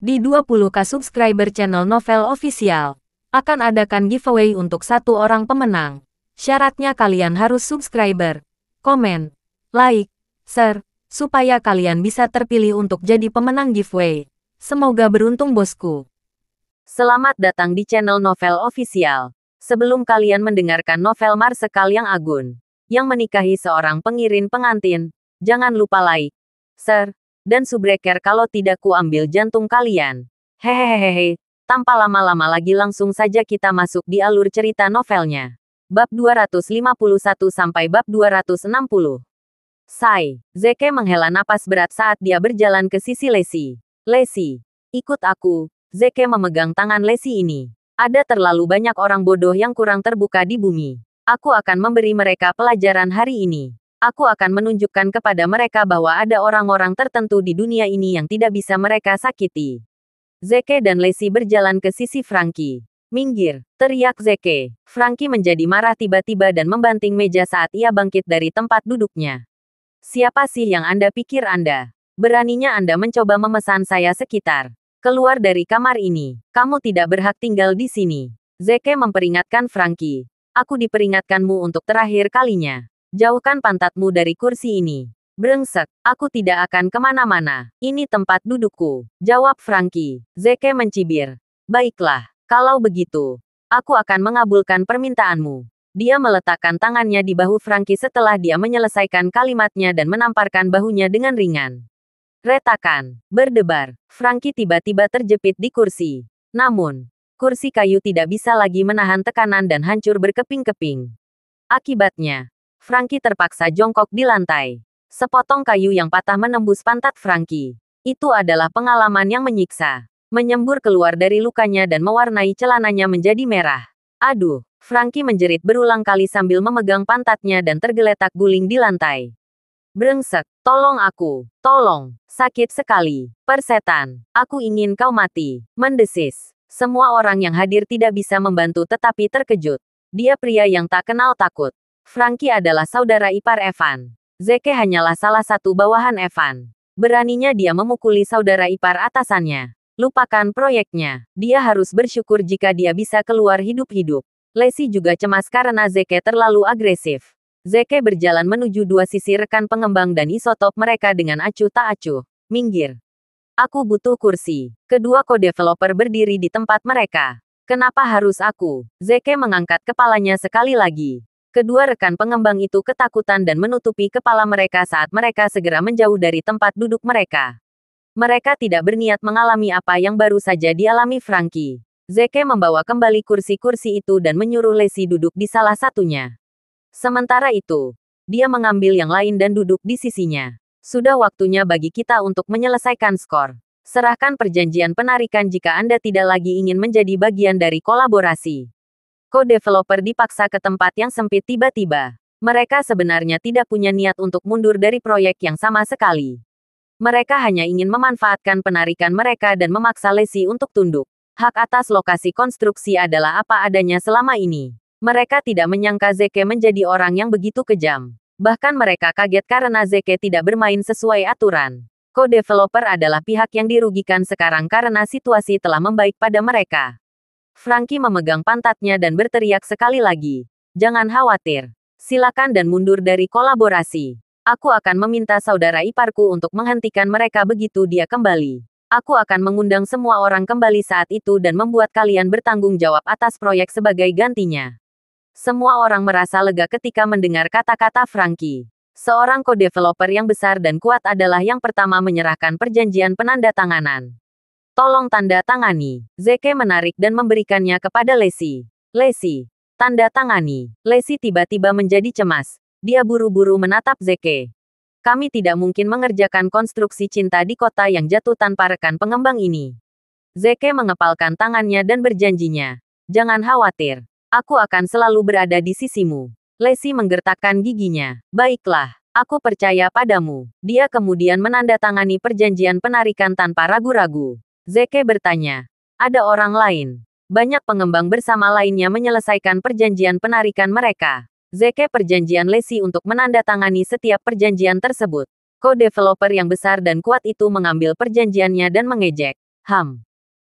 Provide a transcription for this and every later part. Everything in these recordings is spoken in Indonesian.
Di 20k subscriber channel Novel Official, akan adakan giveaway untuk satu orang pemenang. Syaratnya kalian harus subscriber, komen, like, share, supaya kalian bisa terpilih untuk jadi pemenang giveaway. Semoga beruntung bosku. Selamat datang di channel Novel Official. Sebelum kalian mendengarkan novel Marsekal yang Agun, yang menikahi seorang pengirin pengantin, jangan lupa like, share, dan subscribe kalau tidak ku ambil jantung kalian. Hehehehe, tanpa lama-lama lagi langsung saja kita masuk di alur cerita novelnya. Bab 251 sampai bab 260. Zeke menghela napas berat saat dia berjalan ke sisi Lesi. Lesi, ikut aku. Zeke memegang tangan Lesi ini. Ada terlalu banyak orang bodoh yang kurang terbuka di bumi. Aku akan memberi mereka pelajaran hari ini. Aku akan menunjukkan kepada mereka bahwa ada orang-orang tertentu di dunia ini yang tidak bisa mereka sakiti. Zeke dan Lesi berjalan ke sisi Franky. Minggir, teriak Zeke. Franky menjadi marah tiba-tiba dan membanting meja saat ia bangkit dari tempat duduknya. Siapa sih yang Anda pikir Anda? Beraninya Anda mencoba memesan saya sekitar. Keluar dari kamar ini. Kamu tidak berhak tinggal di sini. Zeke memperingatkan Franky. Aku diperingatkanmu untuk terakhir kalinya. Jauhkan pantatmu dari kursi ini. Brengsek, aku tidak akan kemana-mana. Ini tempat dudukku. Jawab Franky. Zeke mencibir. Baiklah, kalau begitu, aku akan mengabulkan permintaanmu. Dia meletakkan tangannya di bahu Franky setelah dia menyelesaikan kalimatnya dan menamparkan bahunya dengan ringan. Retakan, berdebar. Franky tiba-tiba terjepit di kursi. Namun, kursi kayu tidak bisa lagi menahan tekanan dan hancur berkeping-keping. Akibatnya, Franky terpaksa jongkok di lantai. Sepotong kayu yang patah menembus pantat Franky. Itu adalah pengalaman yang menyiksa. Menyembur keluar dari lukanya dan mewarnai celananya menjadi merah. Aduh, Franky menjerit berulang kali sambil memegang pantatnya dan tergeletak guling di lantai. Brengsek, tolong aku, tolong, sakit sekali, persetan, aku ingin kau mati, mendesis. Semua orang yang hadir tidak bisa membantu tetapi terkejut. Dia pria yang tak kenal takut. Franky adalah saudara ipar Evan. Zeke hanyalah salah satu bawahan Evan. Beraninya dia memukuli saudara ipar atasannya. Lupakan proyeknya. Dia harus bersyukur jika dia bisa keluar hidup-hidup. Lesi juga cemas karena Zeke terlalu agresif. Zeke berjalan menuju dua sisi rekan pengembang dan isotop mereka dengan acuh tak acuh. Minggir. Aku butuh kursi. Kedua co-developer berdiri di tempat mereka. Kenapa harus aku? Zeke mengangkat kepalanya sekali lagi. Kedua rekan pengembang itu ketakutan dan menutupi kepala mereka saat mereka segera menjauh dari tempat duduk mereka. Mereka tidak berniat mengalami apa yang baru saja dialami Franky. Zeke membawa kembali kursi-kursi itu dan menyuruh Lesi duduk di salah satunya. Sementara itu, dia mengambil yang lain dan duduk di sisinya. Sudah waktunya bagi kita untuk menyelesaikan skor. Serahkan perjanjian penarikan jika Anda tidak lagi ingin menjadi bagian dari kolaborasi. Co-developer dipaksa ke tempat yang sempit tiba-tiba. Mereka sebenarnya tidak punya niat untuk mundur dari proyek yang sama sekali. Mereka hanya ingin memanfaatkan penarikan mereka dan memaksa Lesi untuk tunduk. Hak atas lokasi konstruksi adalah apa adanya selama ini. Mereka tidak menyangka Zeke menjadi orang yang begitu kejam. Bahkan mereka kaget karena Zeke tidak bermain sesuai aturan. Co-developer adalah pihak yang dirugikan sekarang karena situasi telah membaik pada mereka. Franky memegang pantatnya dan berteriak sekali lagi. Jangan khawatir. Silakan dan mundur dari kolaborasi. Aku akan meminta saudara iparku untuk menghentikan mereka begitu dia kembali. Aku akan mengundang semua orang kembali saat itu dan membuat kalian bertanggung jawab atas proyek sebagai gantinya. Semua orang merasa lega ketika mendengar kata-kata Franky. Seorang co-developer yang besar dan kuat adalah yang pertama menyerahkan perjanjian penandatanganan. Tolong tanda tangani. Zeke menarik dan memberikannya kepada Lesi. Lesi, tanda tangani. Lesi tiba-tiba menjadi cemas. Dia buru-buru menatap Zeke. Kami tidak mungkin mengerjakan konstruksi cinta di kota yang jatuh tanpa rekan pengembang ini. Zeke mengepalkan tangannya dan berjanjinya. Jangan khawatir. Aku akan selalu berada di sisimu. Lesi menggertakkan giginya. Baiklah, aku percaya padamu. Dia kemudian menandatangani perjanjian penarikan tanpa ragu-ragu. Zeke bertanya. Ada orang lain. Banyak pengembang bersama lainnya menyelesaikan perjanjian penarikan mereka. Zeke perjanjian Lesi untuk menandatangani setiap perjanjian tersebut. Co-developer yang besar dan kuat itu mengambil perjanjiannya dan mengejek.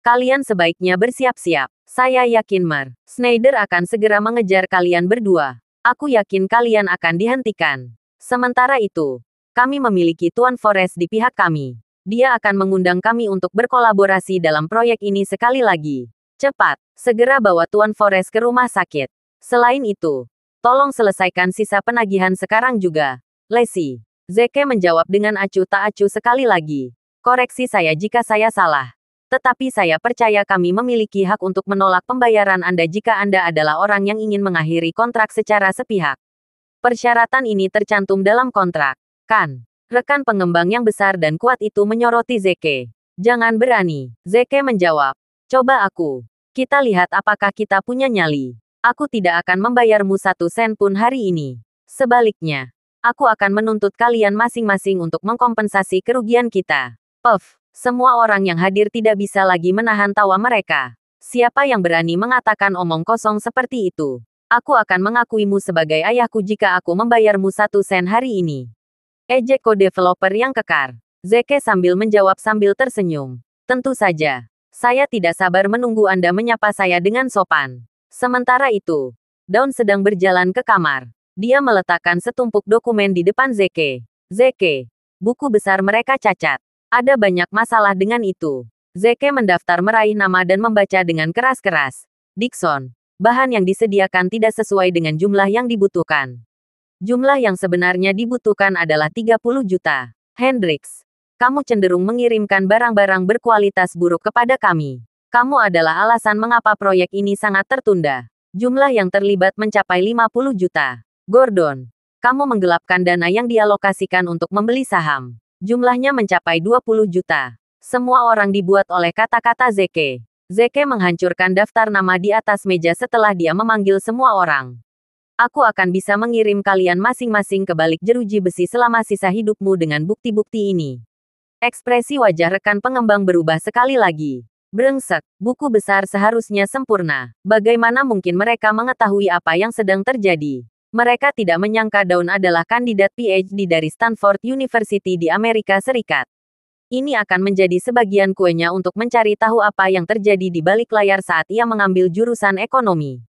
Kalian sebaiknya bersiap-siap. Saya yakin Schneider akan segera mengejar kalian berdua. Aku yakin kalian akan dihentikan. Sementara itu, kami memiliki Tuan Forest di pihak kami. Dia akan mengundang kami untuk berkolaborasi dalam proyek ini sekali lagi. Cepat, segera bawa Tuan Forest ke rumah sakit. Selain itu, tolong selesaikan sisa penagihan sekarang juga. Lacey. Zeke menjawab dengan acuh tak acuh sekali lagi. Koreksi saya jika saya salah. Tetapi saya percaya kami memiliki hak untuk menolak pembayaran Anda jika Anda adalah orang yang ingin mengakhiri kontrak secara sepihak. Persyaratan ini tercantum dalam kontrak, kan? Rekan pengembang yang besar dan kuat itu menyoroti Zeke. Jangan berani, Zeke menjawab. Coba aku. Kita lihat apakah kita punya nyali. Aku tidak akan membayarmu 1 sen pun hari ini. Sebaliknya, aku akan menuntut kalian masing-masing untuk mengkompensasi kerugian kita. Puff. Semua orang yang hadir tidak bisa lagi menahan tawa mereka. Siapa yang berani mengatakan omong kosong seperti itu? Aku akan mengakuimu sebagai ayahku jika aku membayarmu 1 sen hari ini. Ejek co-developer yang kekar. Zeke sambil menjawab sambil tersenyum. Tentu saja. Saya tidak sabar menunggu Anda menyapa saya dengan sopan. Sementara itu, Dawn sedang berjalan ke kamar. Dia meletakkan setumpuk dokumen di depan Zeke. Zeke, buku besar mereka cacat. Ada banyak masalah dengan itu. Zeke mendaftar meraih nama dan membaca dengan keras-keras. Dixon, bahan yang disediakan tidak sesuai dengan jumlah yang dibutuhkan. Jumlah yang sebenarnya dibutuhkan adalah 30 juta. Hendrix, kamu cenderung mengirimkan barang-barang berkualitas buruk kepada kami. Kamu adalah alasan mengapa proyek ini sangat tertunda. Jumlah yang terlibat mencapai 50 juta. Gordon, kamu menggelapkan dana yang dialokasikan untuk membeli saham. Jumlahnya mencapai 20 juta. Semua orang dibuat oleh kata-kata Zeke. Zeke menghancurkan daftar nama di atas meja setelah dia memanggil semua orang. Aku akan bisa mengirim kalian masing-masing ke balik jeruji besi selama sisa hidupmu dengan bukti-bukti ini. Ekspresi wajah rekan pengembang berubah sekali lagi. Brengsek, buku besar seharusnya sempurna. Bagaimana mungkin mereka mengetahui apa yang sedang terjadi? Mereka tidak menyangka Dawn adalah kandidat PhD dari Stanford University di Amerika Serikat. Ini akan menjadi sebagian kuenya untuk mencari tahu apa yang terjadi di balik layar saat ia mengambil jurusan ekonomi.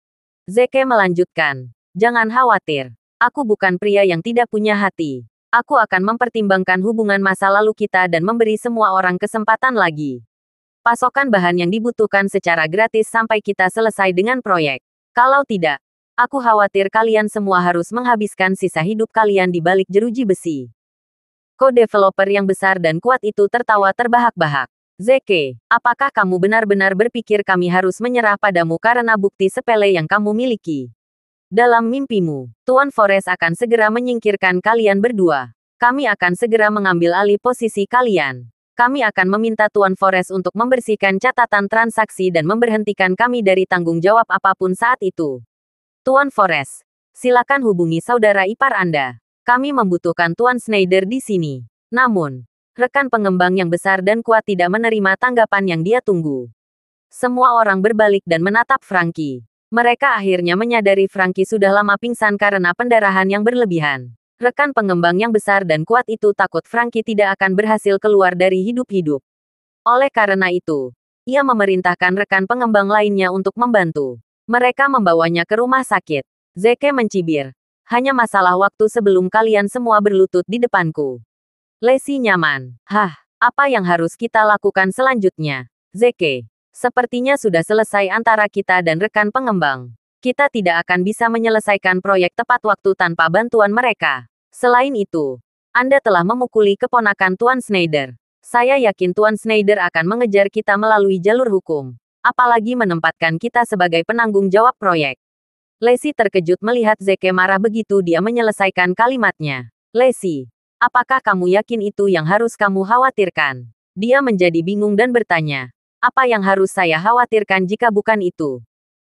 Zeke melanjutkan, jangan khawatir. Aku bukan pria yang tidak punya hati. Aku akan mempertimbangkan hubungan masa lalu kita dan memberi semua orang kesempatan lagi. Pasokan bahan yang dibutuhkan secara gratis sampai kita selesai dengan proyek. Kalau tidak, aku khawatir kalian semua harus menghabiskan sisa hidup kalian di balik jeruji besi. Co-developer yang besar dan kuat itu tertawa terbahak-bahak. Zeke, apakah kamu benar-benar berpikir kami harus menyerah padamu karena bukti sepele yang kamu miliki? Dalam mimpimu, Tuan Forest akan segera menyingkirkan kalian berdua. Kami akan segera mengambil alih posisi kalian. Kami akan meminta Tuan Forest untuk membersihkan catatan transaksi dan memberhentikan kami dari tanggung jawab apapun saat itu. Tuan Forest, silakan hubungi saudara ipar Anda. Kami membutuhkan Tuan Schneider di sini. Namun, rekan pengembang yang besar dan kuat tidak menerima tanggapan yang dia tunggu. Semua orang berbalik dan menatap Frankie. Mereka akhirnya menyadari Frankie sudah lama pingsan karena pendarahan yang berlebihan. Rekan pengembang yang besar dan kuat itu takut Frankie tidak akan berhasil keluar dari hidup-hidup. Oleh karena itu, ia memerintahkan rekan pengembang lainnya untuk membantu. Mereka membawanya ke rumah sakit. Zeke mencibir. Hanya masalah waktu sebelum kalian semua berlutut di depanku. Lacey nyaman. Hah, apa yang harus kita lakukan selanjutnya? Zeke, sepertinya sudah selesai antara kita dan rekan pengembang. Kita tidak akan bisa menyelesaikan proyek tepat waktu tanpa bantuan mereka. Selain itu, Anda telah memukuli keponakan Tuan Schneider. Saya yakin Tuan Schneider akan mengejar kita melalui jalur hukum. Apalagi menempatkan kita sebagai penanggung jawab proyek. Lacey terkejut melihat Zeke marah begitu dia menyelesaikan kalimatnya. Lacey, apakah kamu yakin itu yang harus kamu khawatirkan? Dia menjadi bingung dan bertanya, apa yang harus saya khawatirkan jika bukan itu?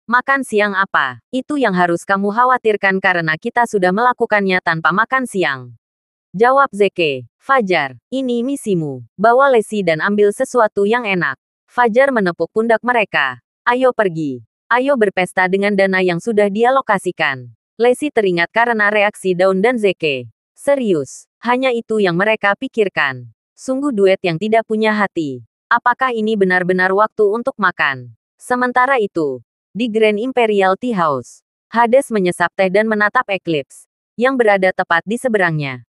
Makan siang apa? Itu yang harus kamu khawatirkan karena kita sudah melakukannya tanpa makan siang. Jawab Zeke. Fajar, ini misimu. Bawa Lacey dan ambil sesuatu yang enak. Fajar menepuk pundak mereka. Ayo pergi. Ayo berpesta dengan dana yang sudah dialokasikan. Lacey teringat karena reaksi Dawn dan Zeke. Serius, hanya itu yang mereka pikirkan. Sungguh duet yang tidak punya hati. Apakah ini benar-benar waktu untuk makan? Sementara itu, di Grand Imperial Tea House, Hades menyesap teh dan menatap Eclipse, yang berada tepat di seberangnya.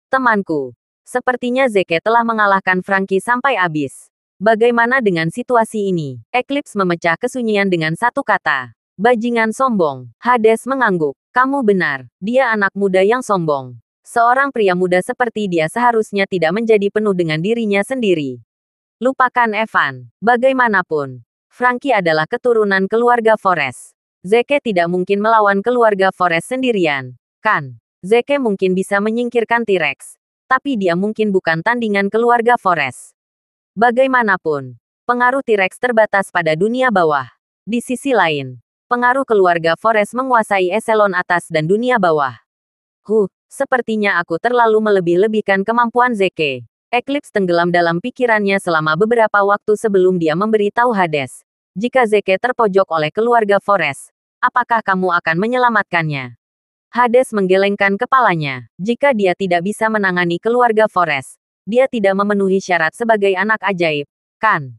Temanku, sepertinya Zeke telah mengalahkan Frankie sampai habis. Bagaimana dengan situasi ini? Eclipse memecah kesunyian dengan satu kata. Bajingan sombong. Hades mengangguk. Kamu benar, dia anak muda yang sombong. Seorang pria muda seperti dia seharusnya tidak menjadi penuh dengan dirinya sendiri. Lupakan Evan. Bagaimanapun, Frankie adalah keturunan keluarga Forrest. Zeke tidak mungkin melawan keluarga Forrest sendirian, kan? Zeke mungkin bisa menyingkirkan T-Rex, tapi dia mungkin bukan tandingan keluarga Forrest. Bagaimanapun, pengaruh T-Rex terbatas pada dunia bawah. Di sisi lain, pengaruh keluarga Forrest menguasai eselon atas dan dunia bawah. Sepertinya aku terlalu melebih-lebihkan kemampuan Zeke. Eclipse tenggelam dalam pikirannya selama beberapa waktu sebelum dia memberi tahu Hades. Jika Zeke terpojok oleh keluarga Forrest, apakah kamu akan menyelamatkannya? Hades menggelengkan kepalanya. Jika dia tidak bisa menangani keluarga Forrest, dia tidak memenuhi syarat sebagai anak ajaib, kan?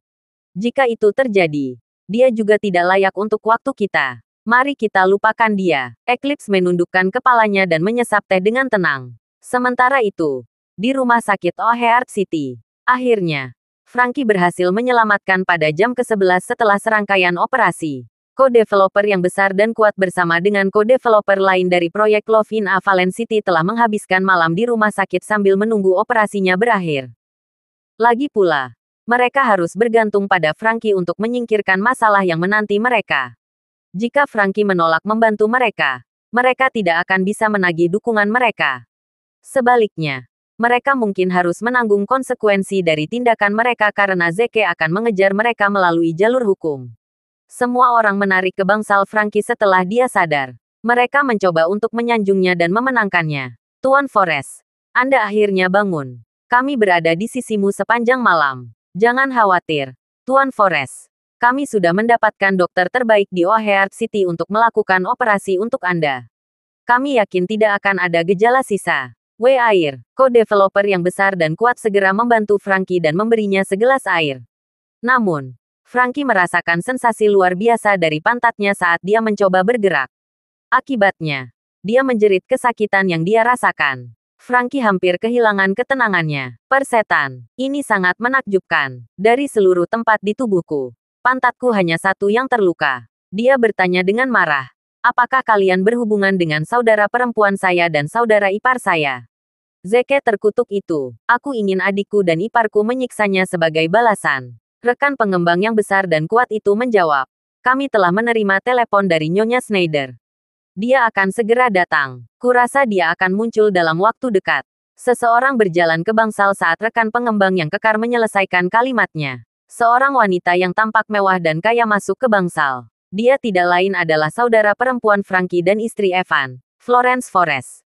Jika itu terjadi, dia juga tidak layak untuk waktu kita. Mari kita lupakan dia. Eclipse menundukkan kepalanya dan menyesap teh dengan tenang. Sementara itu, di rumah sakit O'Hare City, akhirnya, Frankie berhasil menyelamatkan pada jam ke-11 setelah serangkaian operasi. Co-developer yang besar dan kuat bersama dengan co-developer lain dari proyek Love in a Fallen City telah menghabiskan malam di rumah sakit sambil menunggu operasinya berakhir. Lagi pula, mereka harus bergantung pada Frankie untuk menyingkirkan masalah yang menanti mereka. Jika Frankie menolak membantu mereka, mereka tidak akan bisa menagih dukungan mereka. Sebaliknya, mereka mungkin harus menanggung konsekuensi dari tindakan mereka karena Zeke akan mengejar mereka melalui jalur hukum. Semua orang menarik ke bangsal Frankie setelah dia sadar. Mereka mencoba untuk menyanjungnya dan memenangkannya. Tuan Forrest, Anda akhirnya bangun. Kami berada di sisimu sepanjang malam. Jangan khawatir, Tuan Forrest. Kami sudah mendapatkan dokter terbaik di O'Hare City untuk melakukan operasi untuk Anda. Kami yakin tidak akan ada gejala sisa. Air, co-developer yang besar dan kuat segera membantu Frankie dan memberinya segelas air. Namun, Frankie merasakan sensasi luar biasa dari pantatnya saat dia mencoba bergerak. Akibatnya, dia menjerit kesakitan yang dia rasakan. Frankie hampir kehilangan ketenangannya. Persetan, ini sangat menakjubkan. Dari seluruh tempat di tubuhku, pantatku hanya satu yang terluka. Dia bertanya dengan marah. Apakah kalian berhubungan dengan saudara perempuan saya dan saudara ipar saya? Zeke terkutuk itu. Aku ingin adikku dan iparku menyiksanya sebagai balasan. Rekan pengembang yang besar dan kuat itu menjawab. Kami telah menerima telepon dari Nyonya Schneider. Dia akan segera datang. Kurasa dia akan muncul dalam waktu dekat. Seseorang berjalan ke bangsal saat rekan pengembang yang kekar menyelesaikan kalimatnya. Seorang wanita yang tampak mewah dan kaya masuk ke bangsal. Dia tidak lain adalah saudara perempuan Frankie dan istri Evan, Florence Forrest.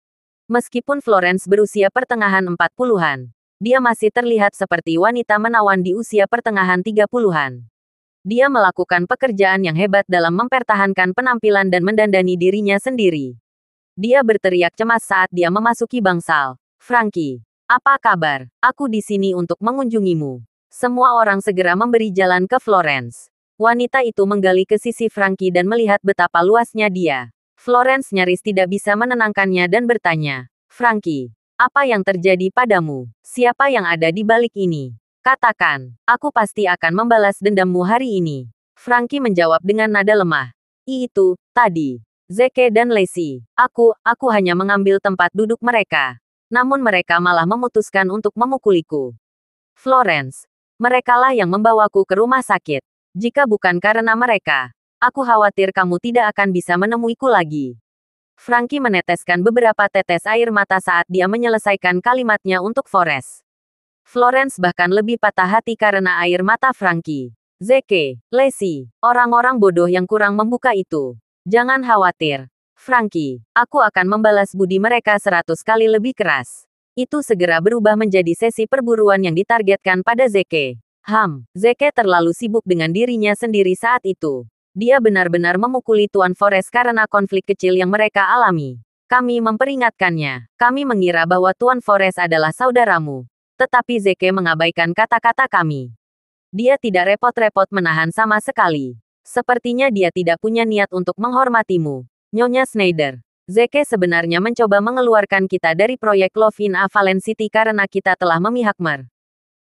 Meskipun Florence berusia pertengahan 40-an, dia masih terlihat seperti wanita menawan di usia pertengahan 30-an. Dia melakukan pekerjaan yang hebat dalam mempertahankan penampilan dan mendandani dirinya sendiri. Dia berteriak cemas saat dia memasuki bangsal. Frankie, apa kabar? Aku di sini untuk mengunjungimu. Semua orang segera memberi jalan ke Florence. Wanita itu menggali ke sisi Frankie dan melihat betapa luasnya dia. Florence nyaris tidak bisa menenangkannya dan bertanya, Frankie, apa yang terjadi padamu? Siapa yang ada di balik ini? Katakan, aku pasti akan membalas dendammu hari ini. Frankie menjawab dengan nada lemah. Itu, tadi. Zeke dan Lacey. Aku hanya mengambil tempat duduk mereka. Namun mereka malah memutuskan untuk memukuliku. Florence, merekalah yang membawaku ke rumah sakit. Jika bukan karena mereka, aku khawatir kamu tidak akan bisa menemuiku lagi. Frankie meneteskan beberapa tetes air mata saat dia menyelesaikan kalimatnya untuk Forrest. Florence bahkan lebih patah hati karena air mata Frankie. Zeke, Lacey, orang-orang bodoh yang kurang membuka itu. Jangan khawatir, Frankie. Aku akan membalas budi mereka 100 kali lebih keras. Itu segera berubah menjadi sesi perburuan yang ditargetkan pada Zeke. Zeke terlalu sibuk dengan dirinya sendiri saat itu. Dia benar-benar memukuli Tuan Forrest karena konflik kecil yang mereka alami. Kami memperingatkannya. Kami mengira bahwa Tuan Forrest adalah saudaramu. Tetapi Zeke mengabaikan kata-kata kami. Dia tidak repot-repot menahan sama sekali. Sepertinya dia tidak punya niat untuk menghormatimu. Nyonya Schneider. Zeke sebenarnya mencoba mengeluarkan kita dari proyek Love in a Valen City karena kita telah memihak Mer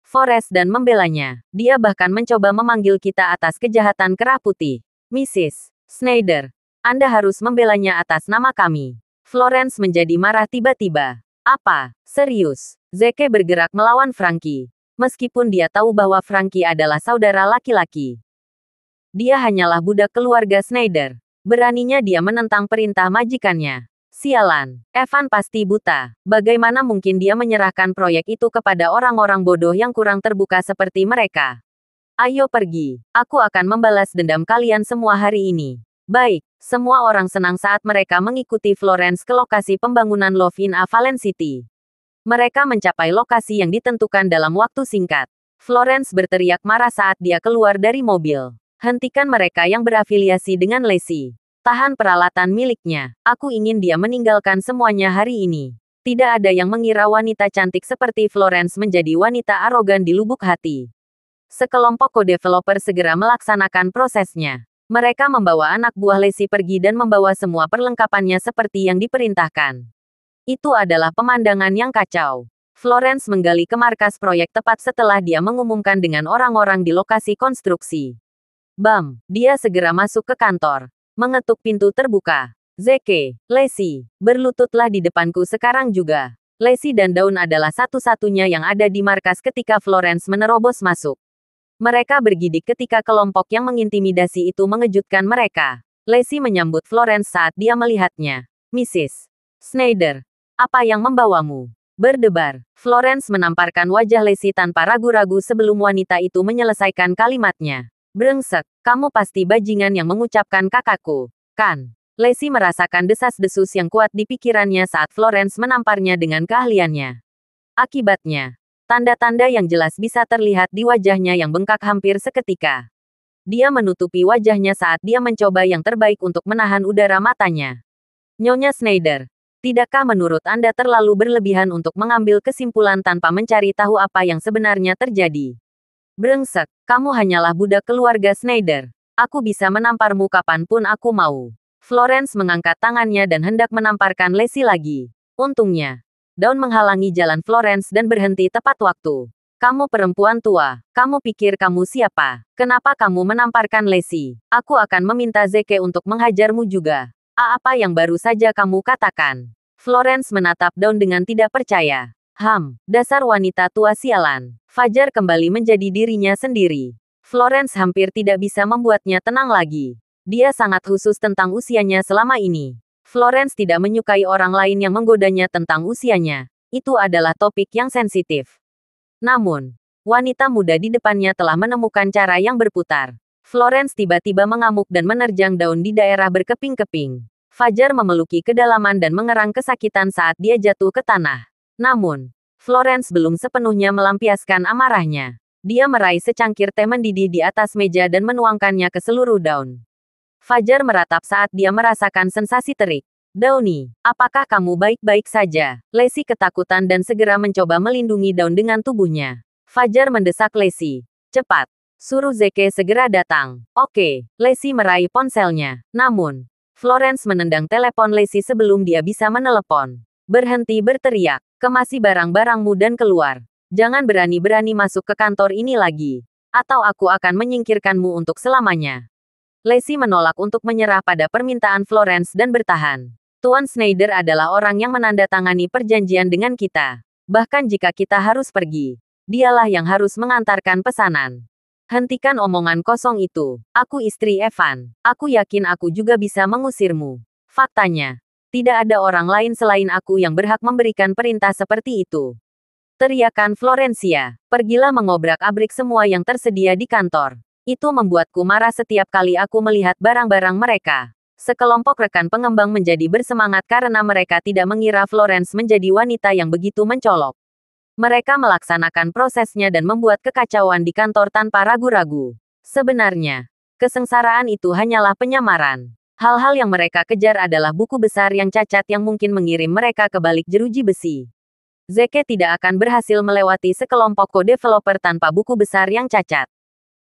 Forest dan membelanya. Dia bahkan mencoba memanggil kita atas kejahatan Kerah Putih. Mrs. Schneider, Anda harus membelanya atas nama kami. Florence menjadi marah tiba-tiba. Apa? Serius? Zeke bergerak melawan Frankie. Meskipun dia tahu bahwa Frankie adalah saudara laki-laki. Dia hanyalah budak keluarga Schneider. Beraninya dia menentang perintah majikannya. Sialan, Evan pasti buta. Bagaimana mungkin dia menyerahkan proyek itu kepada orang-orang bodoh yang kurang terbuka seperti mereka? Ayo pergi. Aku akan membalas dendam kalian semua hari ini. Baik, semua orang senang saat mereka mengikuti Florence ke lokasi pembangunan Love in a Valen City. Mereka mencapai lokasi yang ditentukan dalam waktu singkat. Florence berteriak marah saat dia keluar dari mobil. Hentikan mereka yang berafiliasi dengan Lacey. Tahan peralatan miliknya. Aku ingin dia meninggalkan semuanya hari ini. Tidak ada yang mengira wanita cantik seperti Florence menjadi wanita arogan di lubuk hati. Sekelompok co-developer segera melaksanakan prosesnya. Mereka membawa anak buah Lacey pergi dan membawa semua perlengkapannya seperti yang diperintahkan. Itu adalah pemandangan yang kacau. Florence menggali ke markas proyek tepat setelah dia mengumumkan dengan orang-orang di lokasi konstruksi. Bam, dia segera masuk ke kantor. Mengetuk pintu terbuka. Zeke, Lacey, berlututlah di depanku sekarang juga. Lacey dan Dawn adalah satu-satunya yang ada di markas ketika Florence menerobos masuk. Mereka bergidik ketika kelompok yang mengintimidasi itu mengejutkan mereka. Lacey menyambut Florence saat dia melihatnya. Mrs. Schneider, apa yang membawamu? Berdebar. Florence menamparkan wajah Lacey tanpa ragu-ragu sebelum wanita itu menyelesaikan kalimatnya. Brengsek, kamu pasti bajingan yang mengucapkan kakakku, kan? Lacey merasakan desas-desus yang kuat di pikirannya saat Florence menamparnya dengan keahliannya. Akibatnya, tanda-tanda yang jelas bisa terlihat di wajahnya yang bengkak hampir seketika. Dia menutupi wajahnya saat dia mencoba yang terbaik untuk menahan udara matanya. Nyonya Schneider, tidakkah menurut Anda terlalu berlebihan untuk mengambil kesimpulan tanpa mencari tahu apa yang sebenarnya terjadi? Brengsek, kamu hanyalah budak keluarga Schneider. Aku bisa menamparmu kapanpun aku mau. Florence mengangkat tangannya dan hendak menamparkan Lacey lagi. Untungnya, Dawn menghalangi jalan Florence dan berhenti tepat waktu. Kamu perempuan tua. Kamu pikir kamu siapa? Kenapa kamu menamparkan Lacey? Aku akan meminta Zeke untuk menghajarmu juga. Apa yang baru saja kamu katakan? Florence menatap Dawn dengan tidak percaya. Dasar wanita tua sialan. Fajar kembali menjadi dirinya sendiri. Florence hampir tidak bisa membuatnya tenang lagi. Dia sangat khusus tentang usianya selama ini. Florence tidak menyukai orang lain yang menggodanya tentang usianya. Itu adalah topik yang sensitif. Namun, wanita muda di depannya telah menemukan cara yang berputar. Florence tiba-tiba mengamuk dan menerjang Dawn di daerah berkeping-keping. Fajar memeluki kedalaman dan mengerang kesakitan saat dia jatuh ke tanah. Namun, Florence belum sepenuhnya melampiaskan amarahnya. Dia meraih secangkir teh mendidih di atas meja dan menuangkannya ke seluruh Dawn. Fajar meratap saat dia merasakan sensasi terik. Dawny, apakah kamu baik-baik saja? Lacey ketakutan dan segera mencoba melindungi Dawn dengan tubuhnya. Fajar mendesak Lacey. Cepat, suruh Zeke segera datang. Oke, Lacey meraih ponselnya. Namun, Florence menendang telepon Lacey sebelum dia bisa menelepon. Berhenti berteriak. Kemasi barang-barangmu dan keluar. Jangan berani-berani masuk ke kantor ini lagi. Atau aku akan menyingkirkanmu untuk selamanya. Lacey menolak untuk menyerah pada permintaan Florence dan bertahan. Tuan Schneider adalah orang yang menandatangani perjanjian dengan kita. Bahkan jika kita harus pergi, dialah yang harus mengantarkan pesanan. Hentikan omongan kosong itu. Aku istri Evan. Aku yakin aku juga bisa mengusirmu. Faktanya, tidak ada orang lain selain aku yang berhak memberikan perintah seperti itu. Teriakan Florencia. Pergilah mengobrak-abrik semua yang tersedia di kantor. Itu membuatku marah setiap kali aku melihat barang-barang mereka. Sekelompok rekan pengembang menjadi bersemangat karena mereka tidak mengira Florence menjadi wanita yang begitu mencolok. Mereka melaksanakan prosesnya dan membuat kekacauan di kantor tanpa ragu-ragu. Sebenarnya, kesengsaraan itu hanyalah penyamaran. Hal-hal yang mereka kejar adalah buku besar yang cacat yang mungkin mengirim mereka ke balik jeruji besi. Zeke tidak akan berhasil melewati sekelompok co-developer tanpa buku besar yang cacat.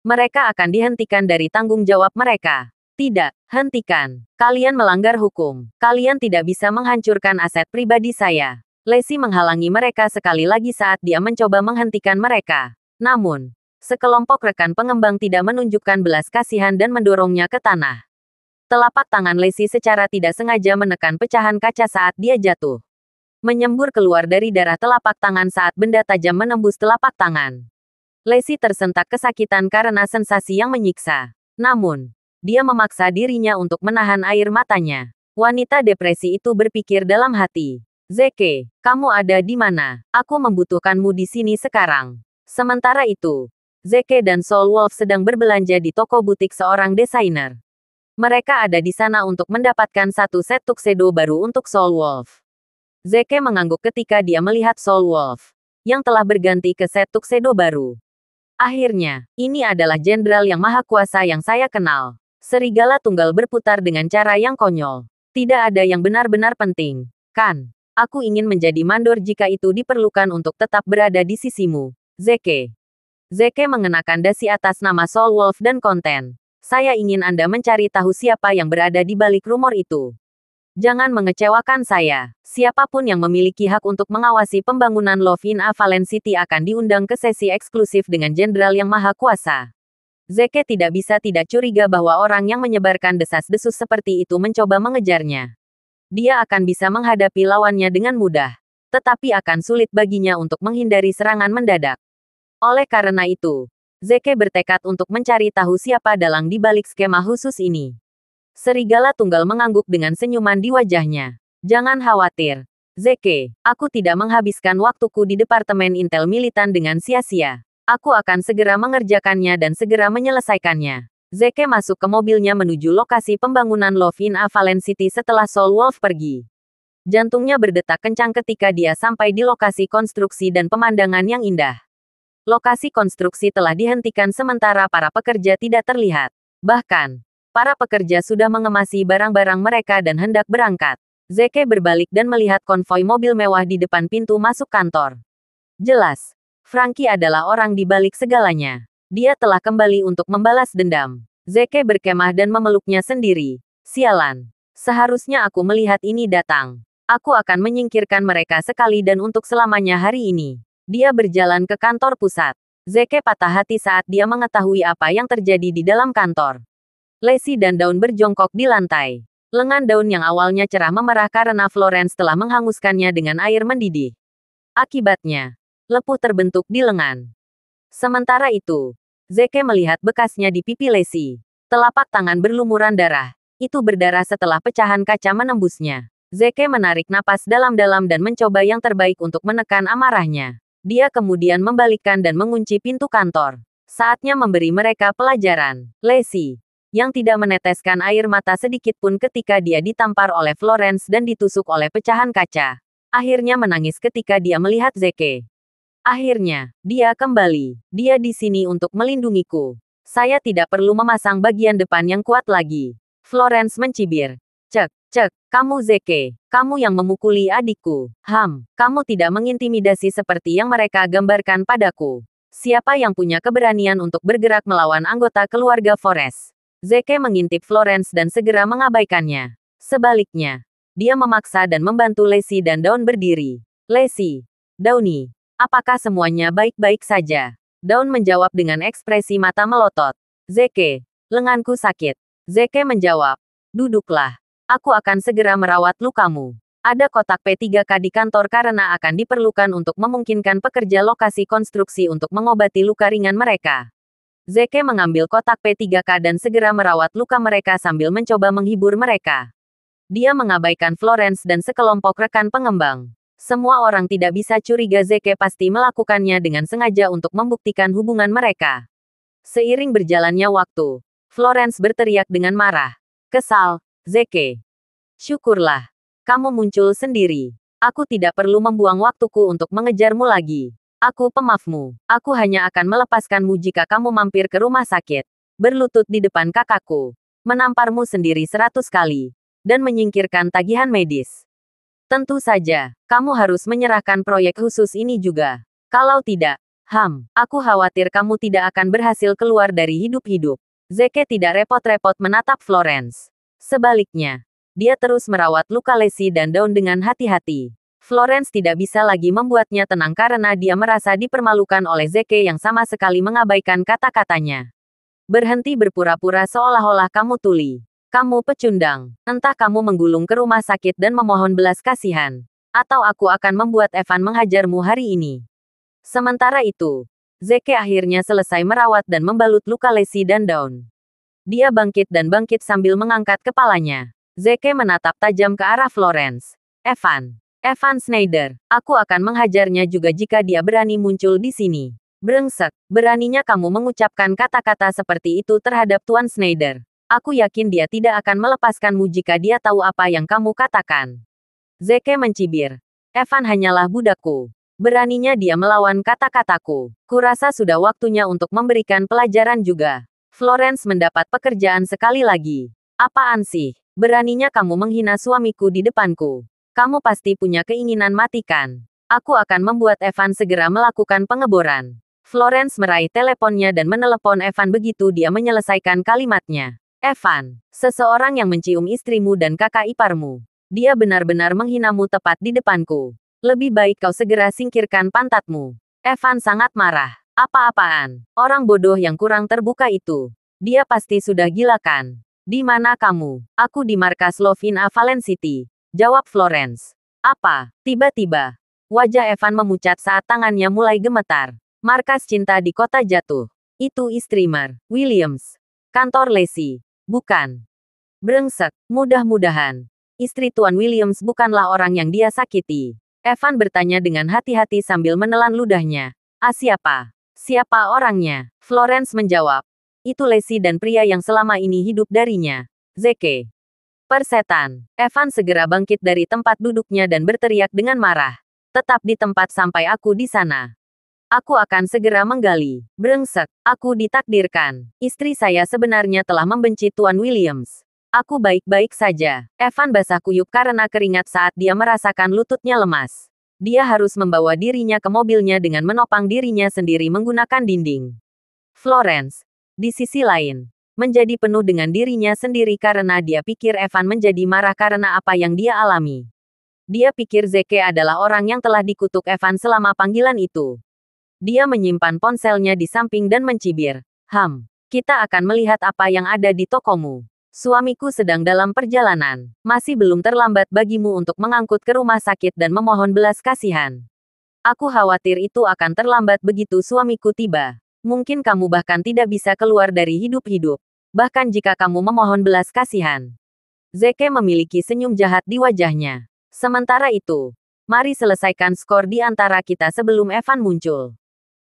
Mereka akan dihentikan dari tanggung jawab mereka. Tidak, hentikan. Kalian melanggar hukum. Kalian tidak bisa menghancurkan aset pribadi saya. Lacey menghalangi mereka sekali lagi saat dia mencoba menghentikan mereka. Namun, sekelompok rekan pengembang tidak menunjukkan belas kasihan dan mendorongnya ke tanah. Telapak tangan Lacey secara tidak sengaja menekan pecahan kaca saat dia jatuh. Menyembur keluar dari darah telapak tangan saat benda tajam menembus telapak tangan. Lacey tersentak kesakitan karena sensasi yang menyiksa. Namun, dia memaksa dirinya untuk menahan air matanya. Wanita depresi itu berpikir dalam hati. Zeke, kamu ada di mana? Aku membutuhkanmu di sini sekarang. Sementara itu, Zeke dan Soul Wolf sedang berbelanja di toko butik seorang desainer. Mereka ada di sana untuk mendapatkan satu set tuxedo baru untuk Soul Wolf. Zeke mengangguk ketika dia melihat Soul Wolf, yang telah berganti ke set tuxedo baru. Akhirnya, ini adalah jenderal yang maha kuasa yang saya kenal. Serigala tunggal berputar dengan cara yang konyol. Tidak ada yang benar-benar penting, kan? Aku ingin menjadi mandor jika itu diperlukan untuk tetap berada di sisimu, Zeke. Zeke mengenakan dasi atas nama Soul Wolf dan konten. Saya ingin Anda mencari tahu siapa yang berada di balik rumor itu. Jangan mengecewakan saya. Siapapun yang memiliki hak untuk mengawasi pembangunan Love in a Valen City akan diundang ke sesi eksklusif dengan jenderal yang maha kuasa. Zeke tidak bisa tidak curiga bahwa orang yang menyebarkan desas-desus seperti itu mencoba mengejarnya. Dia akan bisa menghadapi lawannya dengan mudah, tetapi akan sulit baginya untuk menghindari serangan mendadak. Oleh karena itu, Zeke bertekad untuk mencari tahu siapa dalang di balik skema khusus ini. Serigala tunggal mengangguk dengan senyuman di wajahnya. Jangan khawatir, Zeke, aku tidak menghabiskan waktuku di Departemen Intel Militan dengan sia-sia. Aku akan segera mengerjakannya dan segera menyelesaikannya. Zeke masuk ke mobilnya menuju lokasi pembangunan Love in a Valen City setelah Soul Wolf pergi. Jantungnya berdetak kencang ketika dia sampai di lokasi konstruksi dan pemandangan yang indah. Lokasi konstruksi telah dihentikan sementara para pekerja tidak terlihat. Bahkan, para pekerja sudah mengemasi barang-barang mereka dan hendak berangkat. Zeke berbalik dan melihat konvoi mobil mewah di depan pintu masuk kantor. Jelas, Frankie adalah orang di balik segalanya. Dia telah kembali untuk membalas dendam. Zeke berkemah dan memeluknya sendiri. Sialan. Seharusnya aku melihat ini datang. Aku akan menyingkirkan mereka sekali dan untuk selamanya hari ini. Dia berjalan ke kantor pusat. Zeke patah hati saat dia mengetahui apa yang terjadi di dalam kantor. Lacey dan Dawn berjongkok di lantai. Lengan Dawn yang awalnya cerah memerah karena Florence telah menghanguskannya dengan air mendidih. Akibatnya, lepuh terbentuk di lengan. Sementara itu, Zeke melihat bekasnya di pipi Lacey. Telapak tangan berlumuran darah. Itu berdarah setelah pecahan kaca menembusnya. Zeke menarik napas dalam-dalam dan mencoba yang terbaik untuk menekan amarahnya. Dia kemudian membalikkan dan mengunci pintu kantor. Saatnya memberi mereka pelajaran. Lacey, yang tidak meneteskan air mata sedikit pun ketika dia ditampar oleh Florence dan ditusuk oleh pecahan kaca, akhirnya menangis ketika dia melihat Zeke. Akhirnya, dia kembali. Dia di sini untuk melindungiku. Saya tidak perlu memasang bagian depan yang kuat lagi. Florence mencibir. Cek, kamu Zeke. Kamu yang memukuli adikku. Kamu tidak mengintimidasi seperti yang mereka gambarkan padaku. Siapa yang punya keberanian untuk bergerak melawan anggota keluarga Forrest? Zeke mengintip Florence dan segera mengabaikannya. Sebaliknya, dia memaksa dan membantu Lacey dan Dawn berdiri. Lacey, Dawnie. Apakah semuanya baik-baik saja? Dawn menjawab dengan ekspresi mata melotot. Zeke, lenganku sakit. Zeke menjawab. Duduklah. Aku akan segera merawat lukamu. Ada kotak P3K di kantor karena akan diperlukan untuk memungkinkan pekerja lokasi konstruksi untuk mengobati luka ringan mereka. Zeke mengambil kotak P3K dan segera merawat luka mereka sambil mencoba menghibur mereka. Dia mengabaikan Florence dan sekelompok rekan pengembang. Semua orang tidak bisa curiga Zeke pasti melakukannya dengan sengaja untuk membuktikan hubungan mereka. Seiring berjalannya waktu, Florence berteriak dengan marah. Kesal, Zeke. Syukurlah. Kamu muncul sendiri. Aku tidak perlu membuang waktuku untuk mengejarmu lagi. Aku pemaafmu. Aku hanya akan melepaskanmu jika kamu mampir ke rumah sakit, berlutut di depan kakakku, menamparmu sendiri 100 kali, dan menyingkirkan tagihan medis. Tentu saja, kamu harus menyerahkan proyek khusus ini juga. Kalau tidak, Aku khawatir kamu tidak akan berhasil keluar dari hidup-hidup. Zeke tidak repot-repot menatap Florence. Sebaliknya, dia terus merawat luka Lacey dan Dawn dengan hati-hati. Florence tidak bisa lagi membuatnya tenang karena dia merasa dipermalukan oleh Zeke yang sama sekali mengabaikan kata-katanya. Berhenti berpura-pura seolah-olah kamu tuli. Kamu pecundang. Entah kamu menggulung ke rumah sakit dan memohon belas kasihan. Atau aku akan membuat Evan menghajarmu hari ini. Sementara itu, Zeke akhirnya selesai merawat dan membalut luka Lacey dan Dawn. Dia bangkit sambil mengangkat kepalanya. Zeke menatap tajam ke arah Florence. Evan Schneider, aku akan menghajarnya juga jika dia berani muncul di sini. Brengsek, beraninya kamu mengucapkan kata-kata seperti itu terhadap Tuan Schneider. Aku yakin dia tidak akan melepaskanmu jika dia tahu apa yang kamu katakan. Zeke mencibir. Evan hanyalah budakku. Beraninya dia melawan kata-kataku. Kurasa sudah waktunya untuk memberikan pelajaran juga. Florence mendapat pekerjaan sekali lagi. Apaan sih? Beraninya kamu menghina suamiku di depanku. Kamu pasti punya keinginan matikan. Aku akan membuat Evan segera melakukan pengeboran. Florence meraih teleponnya dan menelepon Evan begitu dia menyelesaikan kalimatnya. Evan, seseorang yang mencium istrimu dan kakak iparmu. Dia benar-benar menghinamu tepat di depanku. Lebih baik kau segera singkirkan pantatmu. Evan sangat marah. Apa-apaan? Orang bodoh yang kurang terbuka itu. Dia pasti sudah gila kan? Di mana kamu? Aku di markas Love in Avalon City. Jawab Florence. Apa? Tiba-tiba. Wajah Evan memucat saat tangannya mulai gemetar. Markas cinta di kota jatuh. Itu istri Mer Williams. Kantor Lacey. Bukan. Brengsek, mudah-mudahan. Istri Tuan Williams bukanlah orang yang dia sakiti. Evan bertanya dengan hati-hati sambil menelan ludahnya. Siapa? Siapa orangnya? Florence menjawab. Itu Lacey dan pria yang selama ini hidup darinya. Zeke. Persetan. Evan segera bangkit dari tempat duduknya dan berteriak dengan marah. Tetap di tempat sampai aku di sana. Aku akan segera menggali. Brengsek, aku ditakdirkan. Istri saya sebenarnya telah membenci Tuan Williams. Aku baik-baik saja. Evan basah kuyup karena keringat saat dia merasakan lututnya lemas. Dia harus membawa dirinya ke mobilnya dengan menopang dirinya sendiri menggunakan dinding. Florence, di sisi lain, menjadi penuh dengan dirinya sendiri karena dia pikir Evan menjadi marah karena apa yang dia alami. Dia pikir Zeke adalah orang yang telah dikutuk Evan selama panggilan itu. Dia menyimpan ponselnya di samping dan mencibir. Kita akan melihat apa yang ada di tokomu. Suamiku sedang dalam perjalanan. Masih belum terlambat bagimu untuk mengangkut ke rumah sakit dan memohon belas kasihan. Aku khawatir itu akan terlambat begitu suamiku tiba. Mungkin kamu bahkan tidak bisa keluar dari hidup-hidup. Bahkan jika kamu memohon belas kasihan. Zeke memiliki senyum jahat di wajahnya. Sementara itu, mari selesaikan skor di antara kita sebelum Evan muncul.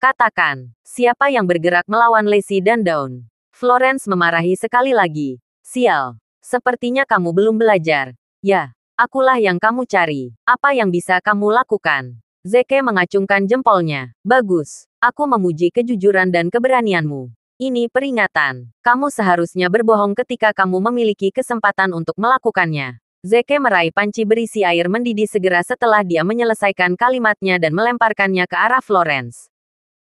Katakan, siapa yang bergerak melawan Lacey dan Dawn? Florence memarahi sekali lagi. Sial, sepertinya kamu belum belajar. Ya, akulah yang kamu cari. Apa yang bisa kamu lakukan? Zeke mengacungkan jempolnya. Bagus, aku memuji kejujuran dan keberanianmu. Ini peringatan. Kamu seharusnya berbohong ketika kamu memiliki kesempatan untuk melakukannya. Zeke meraih panci berisi air mendidih segera setelah dia menyelesaikan kalimatnya dan melemparkannya ke arah Florence.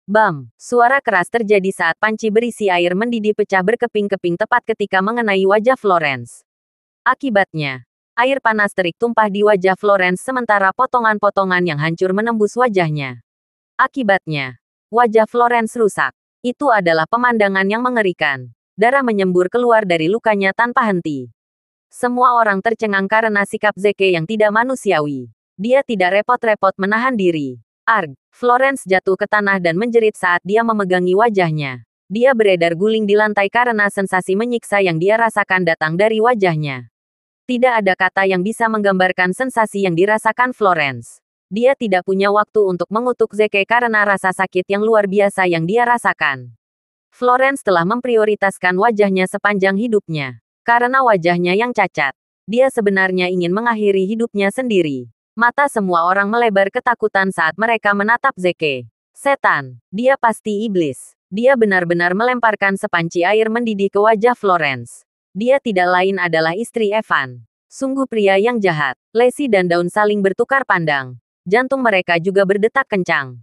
Bam! Suara keras terjadi saat panci berisi air mendidih pecah berkeping-keping tepat ketika mengenai wajah Florence. Akibatnya, air panas terik tumpah di wajah Florence sementara potongan-potongan yang hancur menembus wajahnya. Akibatnya, wajah Florence rusak. Itu adalah pemandangan yang mengerikan. Darah menyembur keluar dari lukanya tanpa henti. Semua orang tercengang karena sikap Zeke yang tidak manusiawi. Dia tidak repot-repot menahan diri. Arg! Florence jatuh ke tanah dan menjerit saat dia memegangi wajahnya. Dia beredar guling di lantai karena sensasi menyiksa yang dia rasakan datang dari wajahnya. Tidak ada kata yang bisa menggambarkan sensasi yang dirasakan Florence. Dia tidak punya waktu untuk mengutuk Zeke karena rasa sakit yang luar biasa yang dia rasakan. Florence telah memprioritaskan wajahnya sepanjang hidupnya. Karena wajahnya yang cacat, dia sebenarnya ingin mengakhiri hidupnya sendiri. Mata semua orang melebar ketakutan saat mereka menatap Zeke. Setan, dia pasti iblis. Dia benar-benar melemparkan sepanci air mendidih ke wajah Florence. Dia tidak lain adalah istri Evan. Sungguh pria yang jahat. Lacey dan Dawn saling bertukar pandang. Jantung mereka juga berdetak kencang.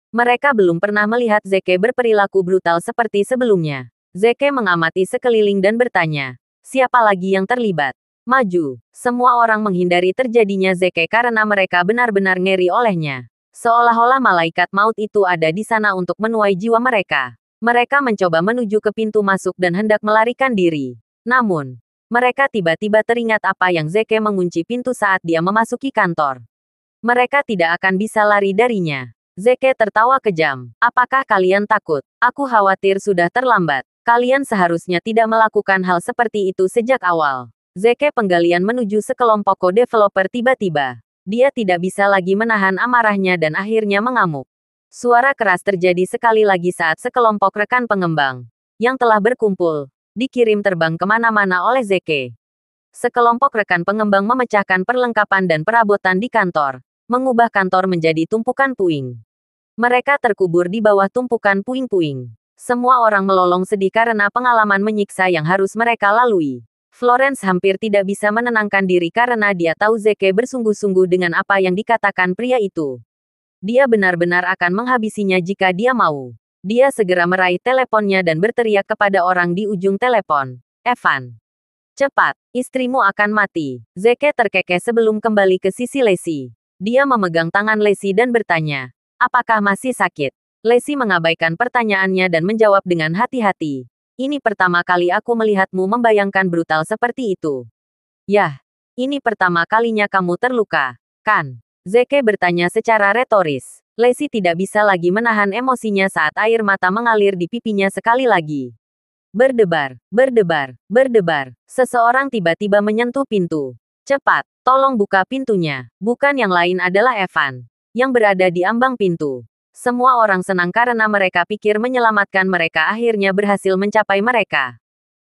Mereka belum pernah melihat Zeke berperilaku brutal seperti sebelumnya. Zeke mengamati sekeliling dan bertanya, siapa lagi yang terlibat? Maju. Semua orang menghindari terjadinya Zeke karena mereka benar-benar ngeri olehnya. Seolah-olah malaikat maut itu ada di sana untuk menuai jiwa mereka. Mereka mencoba menuju ke pintu masuk dan hendak melarikan diri. Namun, mereka tiba-tiba teringat apa yang Zeke mengunci pintu saat dia memasuki kantor. Mereka tidak akan bisa lari darinya. Zeke tertawa kejam. Apakah kalian takut? Aku khawatir sudah terlambat. Kalian seharusnya tidak melakukan hal seperti itu sejak awal. Zeke penggalian menuju sekelompok co-developer tiba-tiba. Dia tidak bisa lagi menahan amarahnya dan akhirnya mengamuk. Suara keras terjadi sekali lagi saat sekelompok rekan pengembang yang telah berkumpul dikirim terbang kemana-mana oleh Zeke. Sekelompok rekan pengembang memecahkan perlengkapan dan perabotan di kantor, mengubah kantor menjadi tumpukan puing. Mereka terkubur di bawah tumpukan puing-puing. Semua orang melolong sedih karena pengalaman menyiksa yang harus mereka lalui. Florence hampir tidak bisa menenangkan diri karena dia tahu Zeke bersungguh-sungguh dengan apa yang dikatakan pria itu. Dia benar-benar akan menghabisinya jika dia mau. Dia segera meraih teleponnya dan berteriak kepada orang di ujung telepon. Evan. Cepat, istrimu akan mati. Zeke terkekeh sebelum kembali ke sisi Lacey. Dia memegang tangan Lacey dan bertanya, apakah masih sakit? Lacey mengabaikan pertanyaannya dan menjawab dengan hati-hati. Ini pertama kali aku melihatmu membayangkan brutal seperti itu. Yah, ini pertama kalinya kamu terluka, kan? Zeke bertanya secara retoris. Lacey tidak bisa lagi menahan emosinya saat air mata mengalir di pipinya sekali lagi. Berdebar, berdebar, berdebar. Seseorang tiba-tiba menyentuh pintu. Cepat, tolong buka pintunya. Bukan yang lain adalah Evan, yang berada di ambang pintu. Semua orang senang karena mereka pikir menyelamatkan mereka akhirnya berhasil mencapai mereka.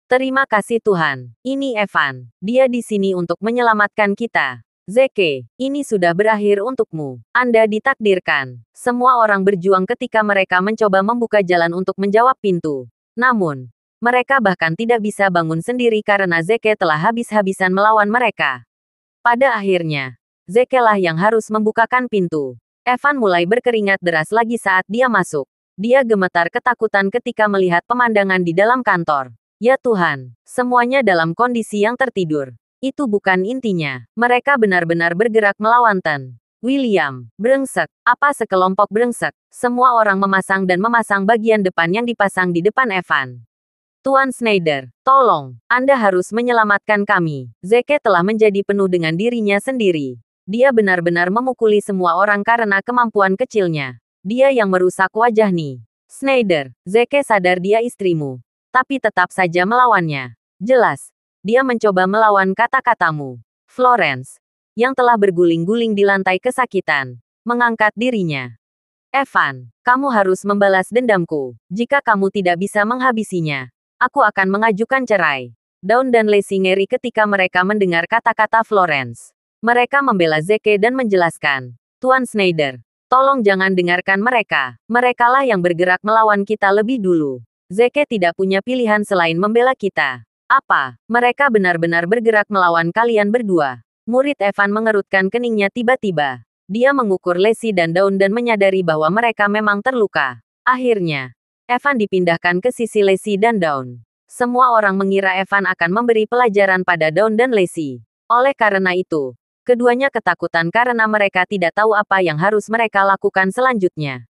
Terima kasih Tuhan, ini Evan. Dia di sini untuk menyelamatkan kita. Zeke, ini sudah berakhir untukmu. Anda ditakdirkan. Semua orang berjuang ketika mereka mencoba membuka jalan untuk menjawab pintu. Namun, mereka bahkan tidak bisa bangun sendiri karena Zeke telah habis-habisan melawan mereka. Pada akhirnya, Zeke lah yang harus membukakan pintu. Evan mulai berkeringat deras lagi saat dia masuk. Dia gemetar ketakutan ketika melihat pemandangan di dalam kantor. Ya Tuhan, semuanya dalam kondisi yang tertidur. Itu bukan intinya. Mereka benar-benar bergerak melawan Tan William. Brengsek. Apa sekelompok brengsek? Semua orang memasang dan memasang bagian depan yang dipasang di depan Evan. Tuan Schneider, tolong, Anda harus menyelamatkan kami. Zeke telah menjadi penuh dengan dirinya sendiri. Dia benar-benar memukuli semua orang karena kemampuan kecilnya. Dia yang merusak wajah Ni. Schneider, Zeke sadar dia istrimu. Tapi tetap saja melawannya. Jelas, dia mencoba melawan kata-katamu. Florence, yang telah berguling-guling di lantai kesakitan, mengangkat dirinya. Evan, kamu harus membalas dendamku. Jika kamu tidak bisa menghabisinya, aku akan mengajukan cerai. Dawn dan Lacey ngeri ketika mereka mendengar kata-kata Florence. Mereka membela Zeke dan menjelaskan, Tuan Schneider, tolong jangan dengarkan mereka. Merekalah yang bergerak melawan kita lebih dulu. Zeke tidak punya pilihan selain membela kita. Apa? Mereka benar-benar bergerak melawan kalian berdua. Murid Evan mengerutkan keningnya tiba-tiba. Dia mengukur Lacey dan Dawn dan menyadari bahwa mereka memang terluka. Akhirnya, Evan dipindahkan ke sisi Lacey dan Dawn. Semua orang mengira Evan akan memberi pelajaran pada Dawn dan Lacey. Oleh karena itu, keduanya ketakutan karena mereka tidak tahu apa yang harus mereka lakukan selanjutnya.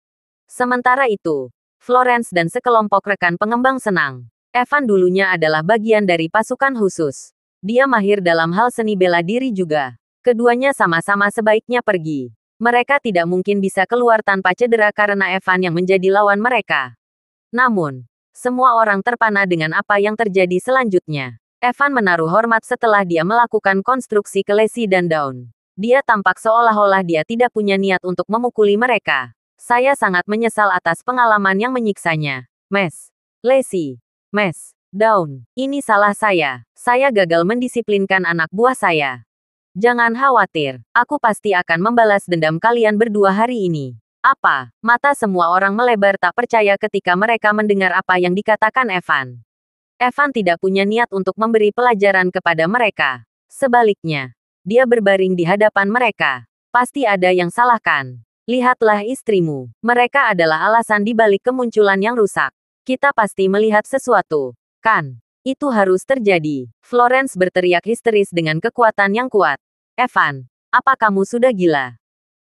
Sementara itu, Florence dan sekelompok rekan pengembang senang. Evan dulunya adalah bagian dari pasukan khusus. Dia mahir dalam hal seni bela diri juga. Keduanya sama-sama sebaiknya pergi. Mereka tidak mungkin bisa keluar tanpa cedera karena Evan yang menjadi lawan mereka. Namun, semua orang terpana dengan apa yang terjadi selanjutnya. Evan menaruh hormat setelah dia melakukan konstruksi ke Lacey dan Dawn. Dia tampak seolah-olah dia tidak punya niat untuk memukuli mereka. Saya sangat menyesal atas pengalaman yang menyiksanya. Mes. Lacey. Mes. Dawn. Ini salah saya. Saya gagal mendisiplinkan anak buah saya. Jangan khawatir. Aku pasti akan membalas dendam kalian berdua hari ini. Apa? Mata semua orang melebar tak percaya ketika mereka mendengar apa yang dikatakan Evan. Evan tidak punya niat untuk memberi pelajaran kepada mereka. Sebaliknya, dia berbaring di hadapan mereka. Pasti ada yang salah kan? Lihatlah istrimu. Mereka adalah alasan di balik kemunculan yang rusak. Kita pasti melihat sesuatu, kan? Itu harus terjadi. Florence berteriak histeris dengan kekuatan yang kuat. Evan, apa kamu sudah gila?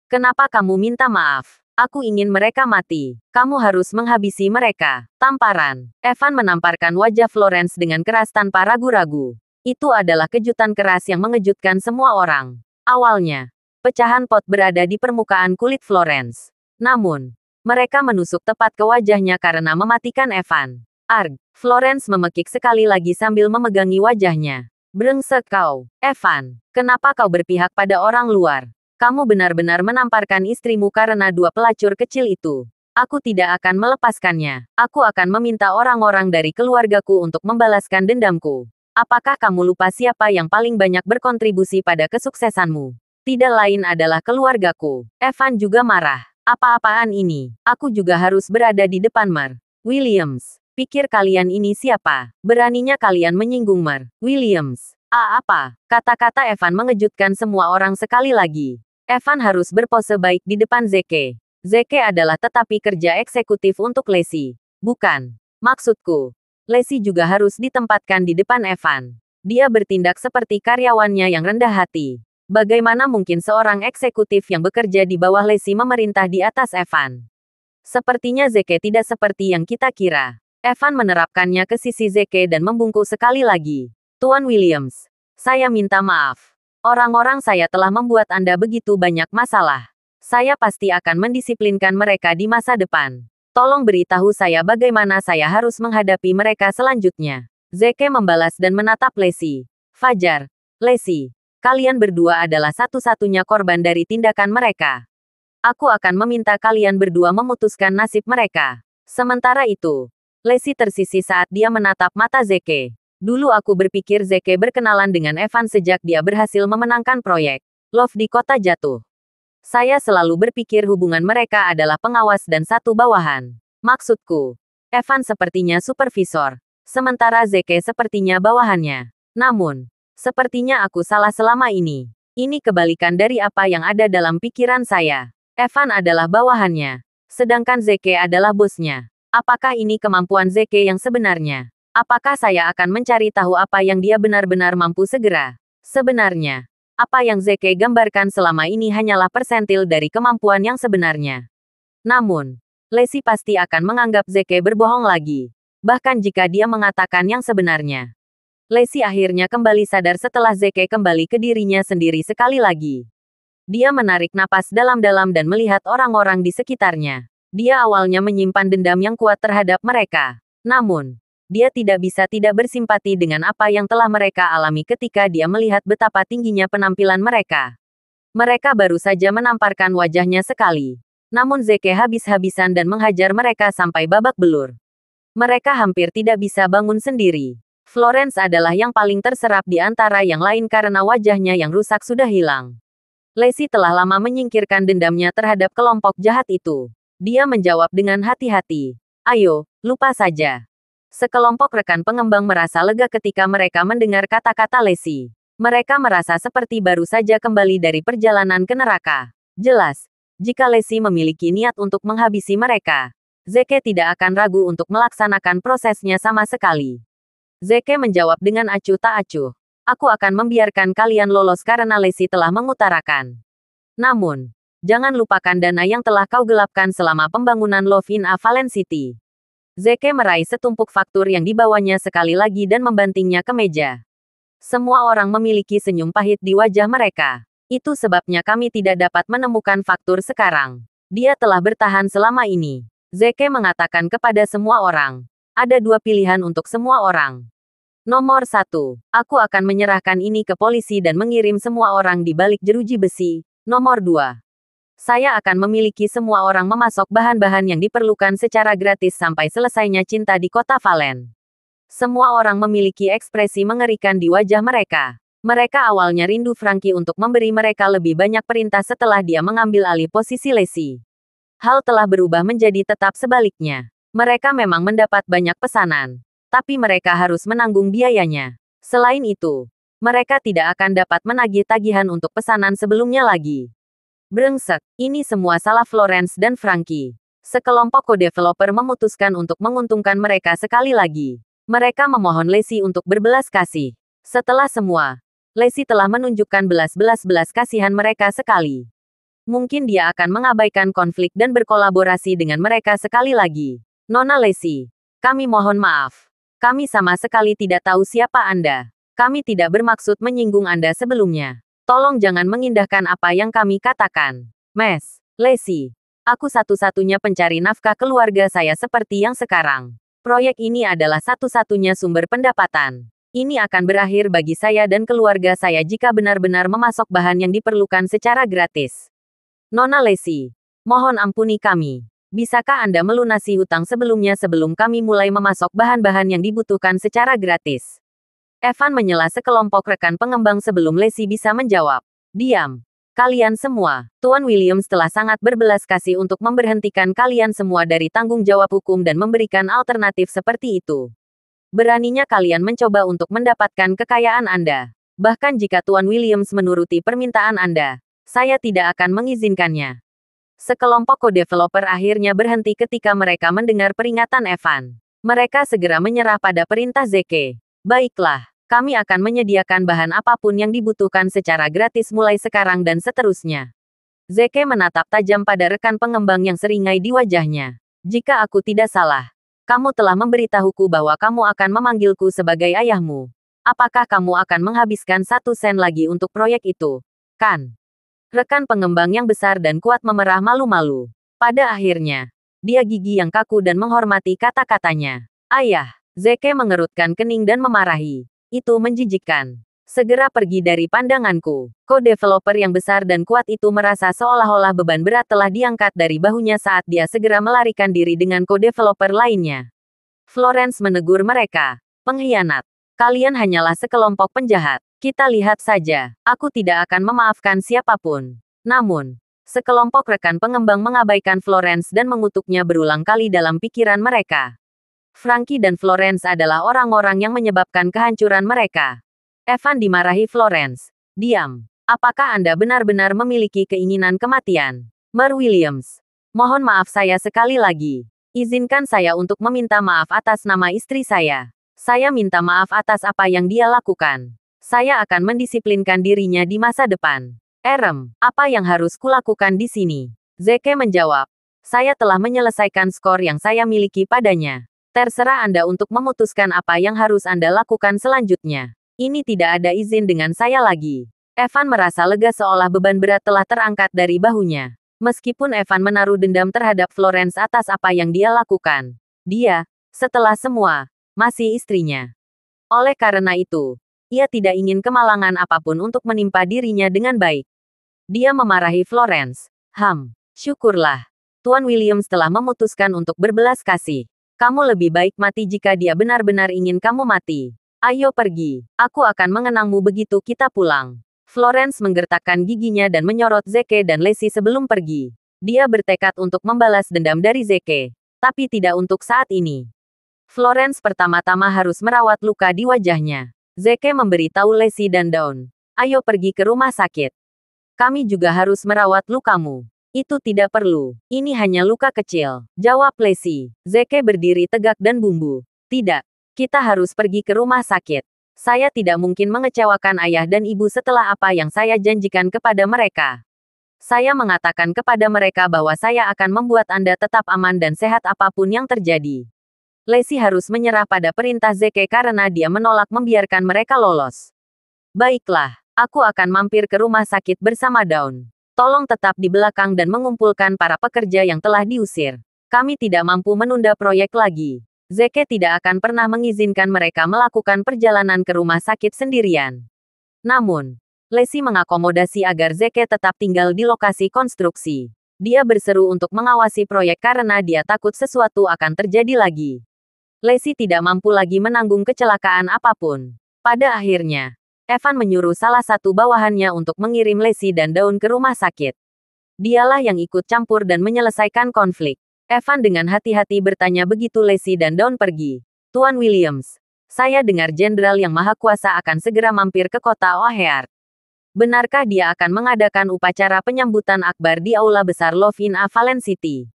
Kenapa kamu minta maaf? Aku ingin mereka mati. Kamu harus menghabisi mereka. Tamparan. Evan menamparkan wajah Florence dengan keras tanpa ragu-ragu. Itu adalah kejutan keras yang mengejutkan semua orang. Awalnya, pecahan pot berada di permukaan kulit Florence. Namun, mereka menusuk tepat ke wajahnya karena mematikan Evan. Arg! Florence memekik sekali lagi sambil memegangi wajahnya. Brengsek kau, Evan. Kenapa kau berpihak pada orang luar? Kamu benar-benar menamparkan istrimu karena dua pelacur kecil itu. Aku tidak akan melepaskannya. Aku akan meminta orang-orang dari keluargaku untuk membalaskan dendamku. Apakah kamu lupa siapa yang paling banyak berkontribusi pada kesuksesanmu? Tidak lain adalah keluargaku. Evan juga marah. Apa-apaan ini? Aku juga harus berada di depan Mer. Williams. Pikir kalian ini siapa? Beraninya kalian menyinggung Mer. Williams. Apa? Kata-kata Evan mengejutkan semua orang sekali lagi. Evan harus berpose baik di depan Zeke. Zeke adalah tetapi kerja eksekutif untuk Lacey. Bukan. Maksudku, Lacey juga harus ditempatkan di depan Evan. Dia bertindak seperti karyawannya yang rendah hati. Bagaimana mungkin seorang eksekutif yang bekerja di bawah Lacey memerintah di atas Evan? Sepertinya Zeke tidak seperti yang kita kira. Evan menerapkannya ke sisi Zeke dan membungkuk sekali lagi. Tuan Williams, saya minta maaf. Orang-orang saya telah membuat Anda begitu banyak masalah. Saya pasti akan mendisiplinkan mereka di masa depan. Tolong beritahu saya bagaimana saya harus menghadapi mereka selanjutnya. Zeke membalas dan menatap Lacey. Fajar, Lacey. Kalian berdua adalah satu-satunya korban dari tindakan mereka. Aku akan meminta kalian berdua memutuskan nasib mereka. Sementara itu, Lacey tersisih saat dia menatap mata Zeke. Dulu aku berpikir Zeke berkenalan dengan Evan sejak dia berhasil memenangkan proyek Love di Kota Jatuh. Saya selalu berpikir hubungan mereka adalah pengawas dan satu bawahan. Maksudku, Evan sepertinya supervisor, sementara Zeke sepertinya bawahannya. Namun, sepertinya aku salah selama ini. Ini kebalikan dari apa yang ada dalam pikiran saya. Evan adalah bawahannya, sedangkan Zeke adalah bosnya. Apakah ini kemampuan Zeke yang sebenarnya? Apakah saya akan mencari tahu apa yang dia benar-benar mampu segera? Sebenarnya, apa yang Zeke gambarkan selama ini hanyalah persentil dari kemampuan yang sebenarnya. Namun, Lacey pasti akan menganggap Zeke berbohong lagi. Bahkan jika dia mengatakan yang sebenarnya. Lacey akhirnya kembali sadar setelah Zeke kembali ke dirinya sendiri sekali lagi. Dia menarik napas dalam-dalam dan melihat orang-orang di sekitarnya. Dia awalnya menyimpan dendam yang kuat terhadap mereka. Namun, dia tidak bisa tidak bersimpati dengan apa yang telah mereka alami ketika dia melihat betapa tingginya penampilan mereka. Mereka baru saja menamparkan wajahnya sekali. Namun Zeke habis-habisan dan menghajar mereka sampai babak belur. Mereka hampir tidak bisa bangun sendiri. Florence adalah yang paling terserap di antara yang lain karena wajahnya yang rusak sudah hilang. Lacey telah lama menyingkirkan dendamnya terhadap kelompok jahat itu. Dia menjawab dengan hati-hati. Ayo, lupa saja. Sekelompok rekan pengembang merasa lega ketika mereka mendengar kata-kata Lacey. Mereka merasa seperti baru saja kembali dari perjalanan ke neraka. Jelas, jika Lacey memiliki niat untuk menghabisi mereka, Zeke tidak akan ragu untuk melaksanakan prosesnya sama sekali. Zeke menjawab dengan acuh tak acuh. Aku akan membiarkan kalian lolos karena Lacey telah mengutarakan. Namun, jangan lupakan dana yang telah kau gelapkan selama pembangunan Love in a Valen City. Zeke meraih setumpuk faktur yang dibawanya sekali lagi dan membantingnya ke meja. Semua orang memiliki senyum pahit di wajah mereka. Itu sebabnya kami tidak dapat menemukan faktur sekarang. Dia telah bertahan selama ini. Zeke mengatakan kepada semua orang. Ada dua pilihan untuk semua orang. Nomor 1, aku akan menyerahkan ini ke polisi dan mengirim semua orang di balik jeruji besi. Nomor 2, saya akan memiliki semua orang memasok bahan-bahan yang diperlukan secara gratis sampai selesainya cinta di kota Valen. Semua orang memiliki ekspresi mengerikan di wajah mereka. Mereka awalnya rindu Frankie untuk memberi mereka lebih banyak perintah setelah dia mengambil alih posisi Lacey. Hal telah berubah menjadi tetap sebaliknya. Mereka memang mendapat banyak pesanan, tapi mereka harus menanggung biayanya. Selain itu, mereka tidak akan dapat menagih tagihan untuk pesanan sebelumnya lagi. Brengsek, ini semua salah Florence dan Frankie. Sekelompok co-developer memutuskan untuk menguntungkan mereka sekali lagi. Mereka memohon Lacey untuk berbelas kasih. Setelah semua, Lacey telah menunjukkan belas kasihan mereka sekali. Mungkin dia akan mengabaikan konflik dan berkolaborasi dengan mereka sekali lagi. Nona Lacey, kami mohon maaf. Kami sama sekali tidak tahu siapa Anda. Kami tidak bermaksud menyinggung Anda sebelumnya. Tolong jangan mengindahkan apa yang kami katakan. Miss Lacey, aku satu-satunya pencari nafkah keluarga saya seperti yang sekarang. Proyek ini adalah satu-satunya sumber pendapatan. Ini akan berakhir bagi saya dan keluarga saya jika benar-benar memasok bahan yang diperlukan secara gratis. Nona Lacey, mohon ampuni kami. Bisakah Anda melunasi hutang sebelumnya sebelum kami mulai memasok bahan-bahan yang dibutuhkan secara gratis? Evan menyela sekelompok rekan pengembang sebelum Lacey bisa menjawab. Diam. Kalian semua. Tuan Williams telah sangat berbelas kasih untuk memberhentikan kalian semua dari tanggung jawab hukum dan memberikan alternatif seperti itu. Beraninya kalian mencoba untuk mendapatkan kekayaan Anda. Bahkan jika Tuan Williams menuruti permintaan Anda, saya tidak akan mengizinkannya. Sekelompok co-developer akhirnya berhenti ketika mereka mendengar peringatan Evan. Mereka segera menyerah pada perintah Zeke. Baiklah, kami akan menyediakan bahan apapun yang dibutuhkan secara gratis mulai sekarang dan seterusnya. Zeke menatap tajam pada rekan pengembang yang seringai di wajahnya. Jika aku tidak salah, kamu telah memberitahuku bahwa kamu akan memanggilku sebagai ayahmu. Apakah kamu akan menghabiskan 1 sen lagi untuk proyek itu? Kan? Rekan pengembang yang besar dan kuat memerah malu-malu. Pada akhirnya, dia gigi yang kaku dan menghormati kata-katanya. Ayah, Zeke mengerutkan kening dan memarahi. Itu menjijikkan. Segera pergi dari pandanganku. Co-developer yang besar dan kuat itu merasa seolah-olah beban berat telah diangkat dari bahunya saat dia segera melarikan diri dengan co-developer lainnya. Florence menegur mereka. Pengkhianat. Kalian hanyalah sekelompok penjahat. Kita lihat saja. Aku tidak akan memaafkan siapapun. Namun, sekelompok rekan pengembang mengabaikan Florence dan mengutuknya berulang kali dalam pikiran mereka. Frankie dan Florence adalah orang-orang yang menyebabkan kehancuran mereka. Evan dimarahi Florence. Diam. Apakah Anda benar-benar memiliki keinginan kematian? Mer Williams. Mohon maaf saya sekali lagi. Izinkan saya untuk meminta maaf atas nama istri saya. Saya minta maaf atas apa yang dia lakukan. Saya akan mendisiplinkan dirinya di masa depan. Apa yang harus kulakukan di sini? Zeke menjawab. Saya telah menyelesaikan skor yang saya miliki padanya. Terserah Anda untuk memutuskan apa yang harus Anda lakukan selanjutnya. Ini tidak ada izin dengan saya lagi. Evan merasa lega seolah beban berat telah terangkat dari bahunya. Meskipun Evan menaruh dendam terhadap Florence atas apa yang dia lakukan, dia, setelah semua, masih istrinya. Oleh karena itu, ia tidak ingin kemalangan apapun untuk menimpa dirinya dengan baik. Dia memarahi Florence. Syukurlah. Tuan Williams telah memutuskan untuk berbelas kasih. Kamu lebih baik mati jika dia benar-benar ingin kamu mati. Ayo pergi. Aku akan mengenangmu begitu kita pulang. Florence menggertakkan giginya dan menyorot Zeke dan Lacey sebelum pergi. Dia bertekad untuk membalas dendam dari Zeke. Tapi tidak untuk saat ini. Florence pertama-tama harus merawat luka di wajahnya. Zeke memberitahu Lacey dan Dawn. Ayo pergi ke rumah sakit. Kami juga harus merawat lukamu. Itu tidak perlu. Ini hanya luka kecil. Jawab Lacey. Zeke berdiri tegak dan bumbu. Tidak. Kita harus pergi ke rumah sakit. Saya tidak mungkin mengecewakan ayah dan ibu setelah apa yang saya janjikan kepada mereka. Saya mengatakan kepada mereka bahwa saya akan membuat Anda tetap aman dan sehat apapun yang terjadi. Lacey harus menyerah pada perintah Zeke karena dia menolak membiarkan mereka lolos. Baiklah. Aku akan mampir ke rumah sakit bersama Dawn. Tolong tetap di belakang dan mengumpulkan para pekerja yang telah diusir. Kami tidak mampu menunda proyek lagi. Zeke tidak akan pernah mengizinkan mereka melakukan perjalanan ke rumah sakit sendirian. Namun, Lacey mengakomodasi agar Zeke tetap tinggal di lokasi konstruksi. Dia berseru untuk mengawasi proyek karena dia takut sesuatu akan terjadi lagi. Lacey tidak mampu lagi menanggung kecelakaan apapun. Pada akhirnya, Evan menyuruh salah satu bawahannya untuk mengirim Lacey dan Dawn ke rumah sakit. Dialah yang ikut campur dan menyelesaikan konflik. Evan dengan hati-hati bertanya begitu Lacey dan Dawn pergi. Tuan Williams, saya dengar Jenderal yang Maha Kuasa akan segera mampir ke kota O'Hare. Benarkah dia akan mengadakan upacara penyambutan akbar di aula besar Love in a Valen City?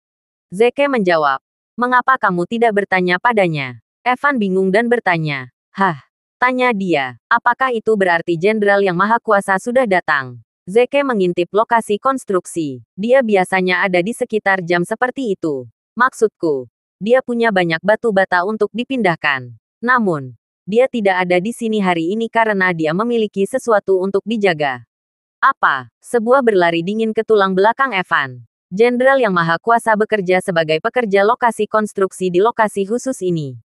Zeke menjawab. Mengapa kamu tidak bertanya padanya? Evan bingung dan bertanya. Hah? Tanya dia. Apakah itu berarti jenderal yang maha kuasa sudah datang? Zeke mengintip lokasi konstruksi. Dia biasanya ada di sekitar jam seperti itu. Maksudku, dia punya banyak batu bata untuk dipindahkan. Namun, dia tidak ada di sini hari ini karena dia memiliki sesuatu untuk dijaga. Apa? Sebuah berlari dingin ke tulang belakang Evan. Jenderal yang maha kuasa bekerja sebagai pekerja lokasi konstruksi di lokasi khusus ini.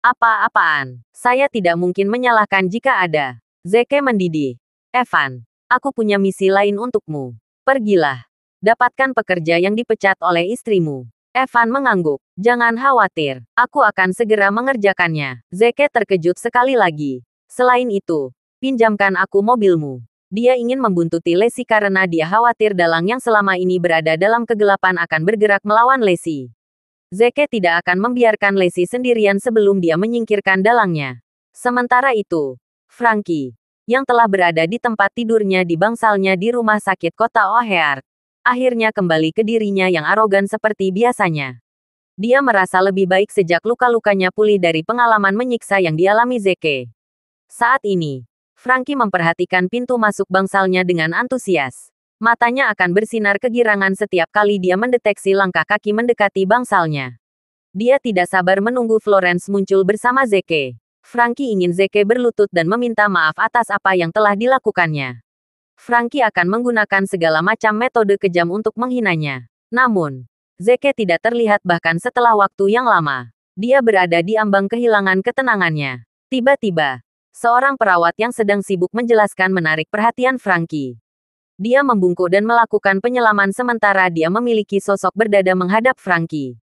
Apa-apaan? Saya tidak mungkin menyalahkan jika ada. Zeke mendidih. Evan, aku punya misi lain untukmu. Pergilah. Dapatkan pekerja yang dipecat oleh istrimu. Evan mengangguk. Jangan khawatir. Aku akan segera mengerjakannya. Zeke terkejut sekali lagi. Selain itu, pinjamkan aku mobilmu. Dia ingin membuntuti Lacey karena dia khawatir dalang yang selama ini berada dalam kegelapan akan bergerak melawan Lacey. Zeke tidak akan membiarkan Lacey sendirian sebelum dia menyingkirkan dalangnya. Sementara itu, Frankie, yang telah berada di tempat tidurnya di bangsalnya di rumah sakit kota O'Hare, akhirnya kembali ke dirinya yang arogan seperti biasanya. Dia merasa lebih baik sejak luka-lukanya pulih dari pengalaman menyiksa yang dialami Zeke. Saat ini, Frankie memperhatikan pintu masuk bangsalnya dengan antusias. Matanya akan bersinar kegirangan setiap kali dia mendeteksi langkah kaki mendekati bangsalnya. Dia tidak sabar menunggu Florence muncul bersama Zeke. Frankie ingin Zeke berlutut dan meminta maaf atas apa yang telah dilakukannya. Frankie akan menggunakan segala macam metode kejam untuk menghinanya. Namun, Zeke tidak terlihat bahkan setelah waktu yang lama. Dia berada di ambang kehilangan ketenangannya. Tiba-tiba, seorang perawat yang sedang sibuk menjelaskan menarik perhatian Frankie. Dia membungkuk dan melakukan penyelaman sementara dia memiliki sosok berdada menghadap Frankie.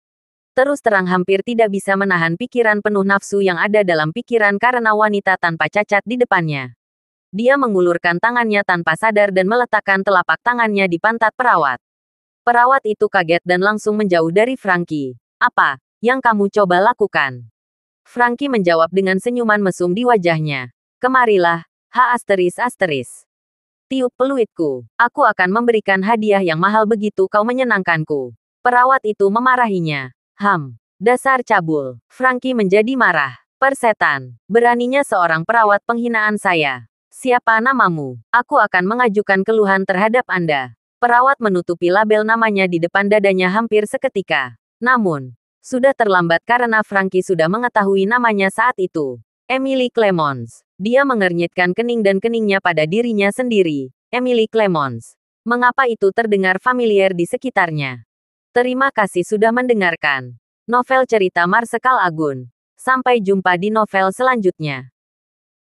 Terus terang hampir tidak bisa menahan pikiran penuh nafsu yang ada dalam pikiran karena wanita tanpa cacat di depannya. Dia mengulurkan tangannya tanpa sadar dan meletakkan telapak tangannya di pantat perawat. Perawat itu kaget dan langsung menjauh dari Frankie. Apa yang kamu coba lakukan? Frankie menjawab dengan senyuman mesum di wajahnya. Kemarilah, ****. Tiup peluitku. Aku akan memberikan hadiah yang mahal begitu kau menyenangkanku. Perawat itu memarahinya. Dasar cabul. Frankie menjadi marah. Persetan. Beraninya seorang perawat penghinaan saya. Siapa namamu? Aku akan mengajukan keluhan terhadap Anda. Perawat menutupi label namanya di depan dadanya hampir seketika. Namun, sudah terlambat karena Frankie sudah mengetahui namanya saat itu. Emily Clemons. Dia mengernyitkan kening dan keningnya pada dirinya sendiri. Emily Clemons. Mengapa itu terdengar familiar di sekitarnya? Terima kasih sudah mendengarkan novel cerita Marsekal Agun. Sampai jumpa di novel selanjutnya.